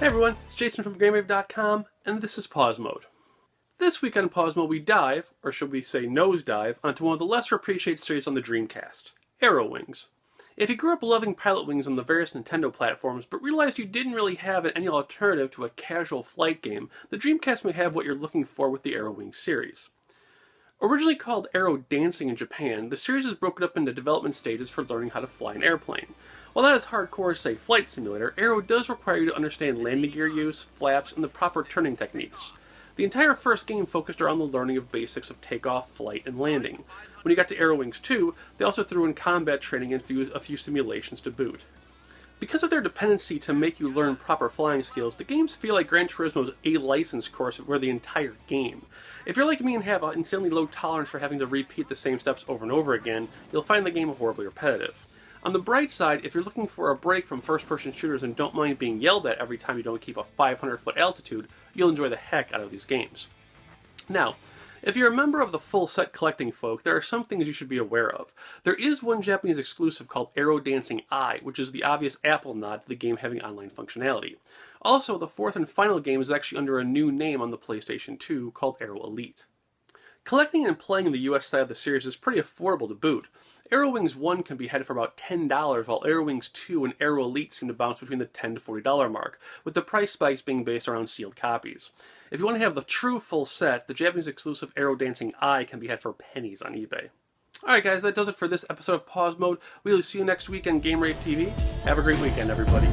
everyone, it's Jason from GameWave.com, and this is Pause Mode. This week on Pause Mode we dive, or should we say nosedive, onto one of the lesser appreciated series on the Dreamcast, AeroWings. If you grew up loving Pilot Wings on the various Nintendo platforms, but realized you didn't really have any alternative to a casual flight game, the Dreamcast may have what you're looking for with the AeroWings series. Originally called Aero Dancing in Japan, the series is broken up into development stages for learning how to fly an airplane. While not as hardcore as, say, Flight Simulator, Aero does require you to understand landing gear use, flaps, and the proper turning techniques. The entire first game focused around the learning of basics of takeoff, flight, and landing. When you got to AeroWings 2, they also threw in combat training and a few simulations to boot. Because of their dependency to make you learn proper flying skills, the games feel like Gran Turismo's A license course for the entire game. If you're like me and have an insanely low tolerance for having to repeat the same steps over and over again, you'll find the game horribly repetitive. On the bright side, if you're looking for a break from first-person shooters and don't mind being yelled at every time you don't keep a 500-foot altitude, you'll enjoy the heck out of these games. Now, if you're a member of the full set collecting folk, there are some things you should be aware of. There is one Japanese exclusive called Aero Dancing I, which is the obvious Apple nod to the game having online functionality. Also, the fourth and final game is actually under a new name on the PlayStation 2 called Aero Elite. Collecting and playing the US side of the series is pretty affordable to boot. AeroWings 1 can be had for about $10, while AeroWings 2 and Aero Elite seem to bounce between the $10 to $40 mark, with the price spikes being based around sealed copies. If you want to have the true full set, the Japanese exclusive Aero Dancing I can be had for pennies on eBay. Alright guys, that does it for this episode of Pause Mode. We will see you next week on GRTV. Have a great weekend, everybody.